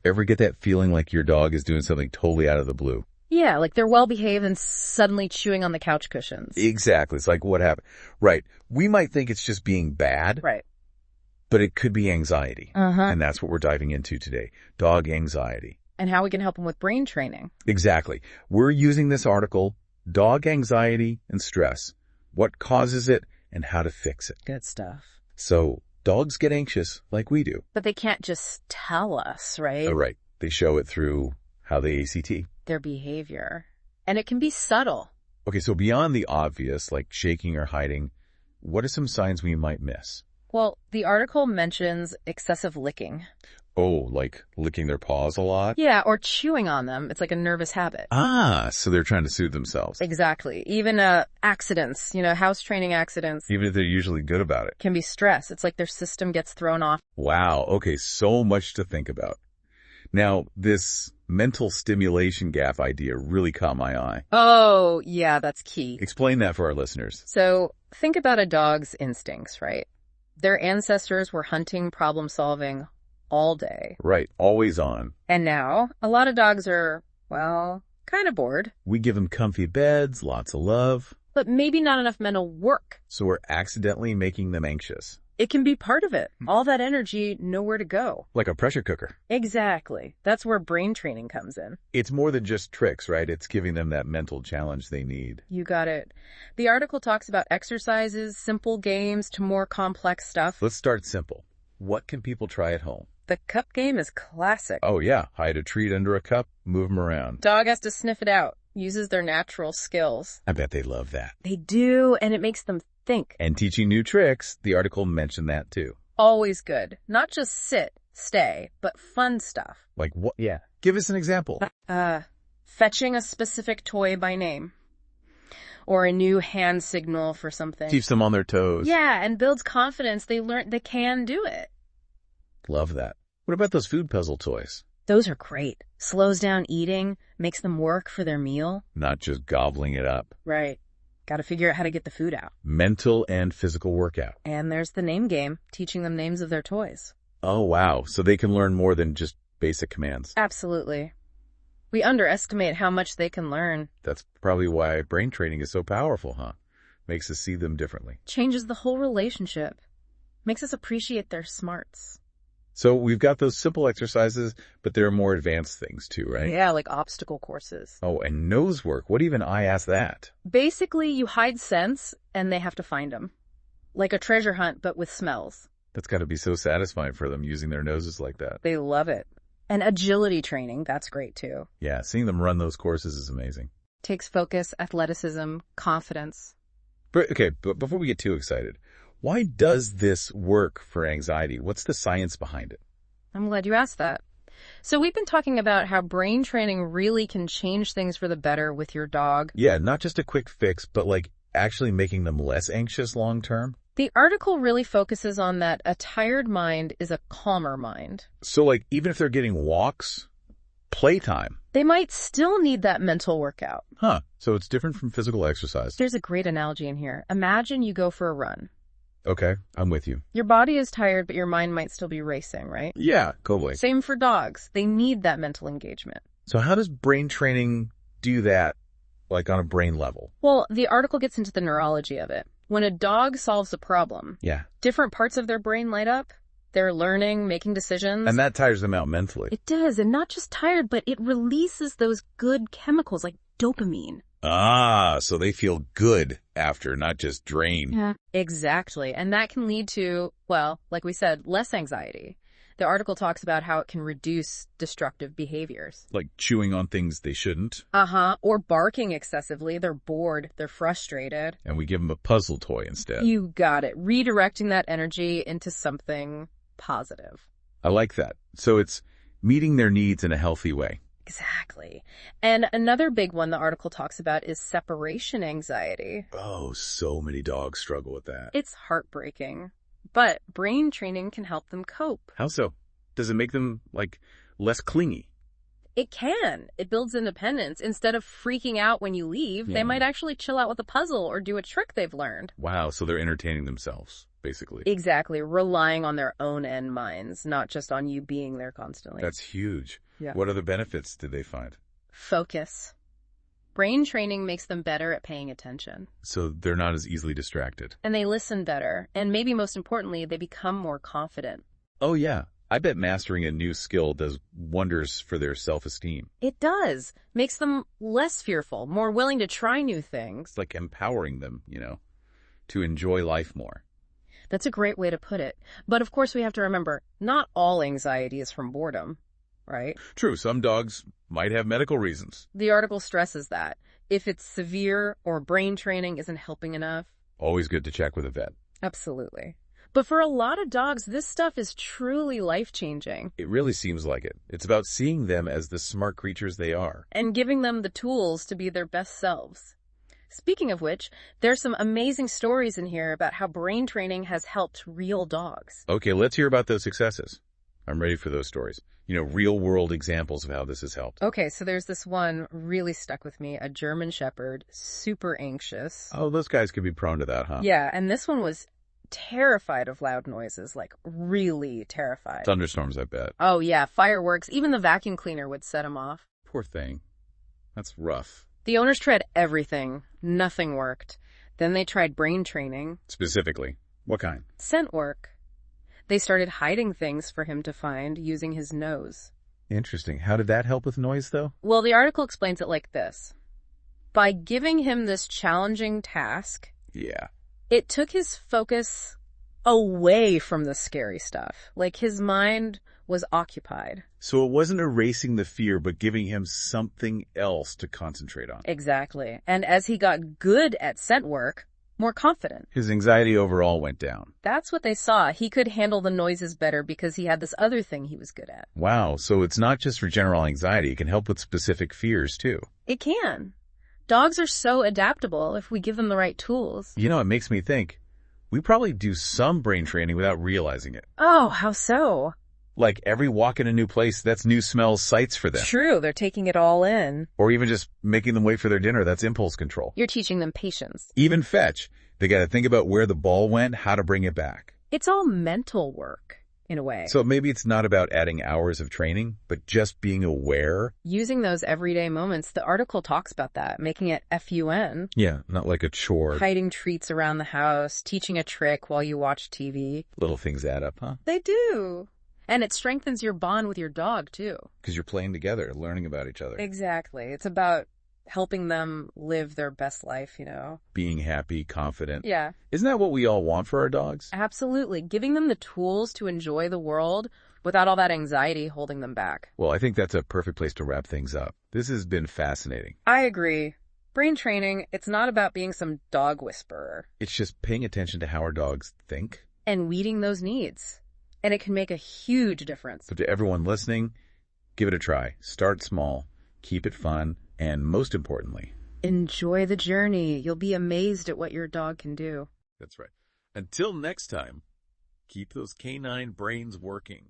Ever get that feeling like your dog is doing something totally out of the blue? Yeah, like they're well behaved and suddenly chewing on the couch cushions. Exactly. It's like, what happened? Right. We might think it's just being bad. Right. But it could be anxiety. Uh-huh. And that's what we're diving into today. Dog anxiety. And how we can help them with brain training. Exactly. We're using this article, Dog Anxiety and Stress, what causes it and how to fix it. Good stuff. So dogs get anxious like we do. But they can't just tell us, right? Oh, right. They show it through how they ACT. Their behavior. And it can be subtle. Okay, so beyond the obvious, like shaking or hiding, what are some signs we might miss? Well, the article mentions excessive licking. Oh, like licking their paws a lot? Yeah, or chewing on them. It's like a nervous habit. Ah, so they're trying to soothe themselves. Exactly. Even accidents, house training accidents. Even if they're usually good about it. Can be stress. It's like their system gets thrown off. Wow. Okay, so much to think about. Now, this mental stimulation gap idea really caught my eye. Oh, yeah, that's key. Explain that for our listeners. So think about a dog's instincts, right? Their ancestors were hunting, problem solving all day. Right, always on. And now, a lot of dogs are, well, kind of bored. We give them comfy beds, lots of love. But maybe not enough mental work. So we're accidentally making them anxious. It can be part of it. All that energy, nowhere to go. Like a pressure cooker. Exactly. That's where brain training comes in. It's more than just tricks, right? It's giving them that mental challenge they need. You got it. The article talks about exercises, simple games to more complex stuff. Let's start simple. What can people try at home? The cup game is classic. Oh yeah, hide a treat under a cup, move them around. Dog has to sniff it out, uses their natural skills. I bet they love that. They do, and it makes them think. And teaching new tricks, the article mentioned that too. Always good. Not just sit, stay, but fun stuff. Like what? Yeah. Give us an example. Fetching a specific toy by name. Or a new hand signal for something. Keeps them on their toes. Yeah, and builds confidence. They learn they can do it. Love that. What about those food puzzle toys? Those are great. Slows down eating, makes them work for their meal. Not just gobbling it up. Right. Got to figure out how to get the food out. Mental and physical workout. And there's the name game, teaching them names of their toys. Oh, wow. So they can learn more than just basic commands. Absolutely. We underestimate how much they can learn. That's probably why brain training is so powerful, huh? Makes us see them differently. Changes the whole relationship. Makes us appreciate their smarts. So we've got those simple exercises, but there are more advanced things too, right? Yeah, like obstacle courses. Oh, and nose work. What even I ask that? Basically, you hide scents, and they have to find them. Like a treasure hunt, but with smells. That's got to be so satisfying for them using their noses like that. They love it. And agility training, that's great too. Yeah, seeing them run those courses is amazing. Takes focus, athleticism, confidence. But before we get too excited, why does this work for anxiety? What's the science behind it? I'm glad you asked that. So we've been talking about how brain training really can change things for the better with your dog. Yeah, not just a quick fix, but like actually making them less anxious long term. The article really focuses on that a tired mind is a calmer mind. So like even if they're getting walks, playtime. They might still need that mental workout. Huh. So it's different from physical exercise. There's a great analogy in here. Imagine you go for a run. Okay, I'm with you. Your body is tired, but your mind might still be racing, right? Yeah, totally. Same for dogs. They need that mental engagement. So how does brain training do that, like on a brain level? Well, the article gets into the neurology of it. When a dog solves a problem, Yeah. different parts of their brain light up. They're learning, making decisions. And that tires them out mentally. It does, and not just tired, but it releases those good chemicals like dopamine. Ah, so they feel good after, not just drained. Yeah. Exactly. And that can lead to, well, like we said, less anxiety. The article talks about how it can reduce destructive behaviors. Like chewing on things they shouldn't. Or barking excessively. They're bored. They're frustrated. And we give them a puzzle toy instead. You got it. Redirecting that energy into something positive. I like that. So it's meeting their needs in a healthy way. Exactly. And another big one the article talks about is separation anxiety. Oh, so many dogs struggle with that. It's heartbreaking, but brain training can help them cope. How so? Does it make them, like, less clingy? It can. It builds independence. Instead of freaking out when you leave, Yeah. they might actually chill out with a puzzle or do a trick they've learned. Wow, so they're entertaining themselves, basically. Exactly. Relying on their own end minds, not just on you being there constantly. That's huge. Yeah. What other benefits did they find? Focus. Brain training makes them better at paying attention. So they're not as easily distracted. And they listen better. And maybe most importantly, they become more confident. Oh, yeah. I bet mastering a new skill does wonders for their self-esteem. It does. Makes them less fearful, more willing to try new things. It's like empowering them, to enjoy life more. That's a great way to put it. But of course, we have to remember, not all anxiety is from boredom, right? True, some dogs might have medical reasons. The article stresses that. If it's severe or brain training isn't helping enough. Always good to check with a vet. Absolutely. But for a lot of dogs, this stuff is truly life-changing. It really seems like it. It's about seeing them as the smart creatures they are. And giving them the tools to be their best selves. Speaking of which, there's some amazing stories in here about how brain training has helped real dogs. Okay, let's hear about those successes. I'm ready for those stories. Real-world examples of how this has helped. Okay, so there's this one really stuck with me, a German Shepherd, super anxious. Oh, those guys could be prone to that, huh? Yeah, and this one was terrified of loud noises, like really terrified. Thunderstorms, I bet. Oh yeah, fireworks, even the vacuum cleaner would set him off. Poor thing. That's rough. The owners tried everything. Nothing worked. Then they tried brain training. Specifically, what kind? Scent work. They started hiding things for him to find using his nose. Interesting. How did that help with noise, though? Well, the article explains it like this. By giving him this challenging task, Yeah. it took his focus away from the scary stuff. Like his mind was occupied. So it wasn't erasing the fear, but giving him something else to concentrate on. Exactly. And as he got good at scent work, more confident. His anxiety overall went down. That's what they saw. He could handle the noises better because he had this other thing he was good at. Wow, so it's not just for general anxiety. It can help with specific fears, too. It can. Dogs are so adaptable if we give them the right tools. It makes me think, we probably do some brain training without realizing it. Oh, how so? Like every walk in a new place, that's new smells, sights for them. True, they're taking it all in. Or even just making them wait for their dinner, that's impulse control. You're teaching them patience. Even fetch. They gotta think about where the ball went, how to bring it back. It's all mental work, in a way. So maybe it's not about adding hours of training, but just being aware. Using those everyday moments, the article talks about that, making it fun. Yeah, not like a chore. Hiding treats around the house, teaching a trick while you watch TV. Little things add up, huh? They do. And it strengthens your bond with your dog, too. Because you're playing together, learning about each other. Exactly. It's about helping them live their best life, Being happy, confident. Yeah. Isn't that what we all want for our dogs? Absolutely. Giving them the tools to enjoy the world without all that anxiety holding them back. Well, I think that's a perfect place to wrap things up. This has been fascinating. I agree. Brain training, it's not about being some dog whisperer. It's just paying attention to how our dogs think. And meeting those needs. And it can make a huge difference. So to everyone listening, give it a try. Start small, keep it fun, and most importantly, enjoy the journey. You'll be amazed at what your dog can do. That's right. Until next time, keep those canine brains working.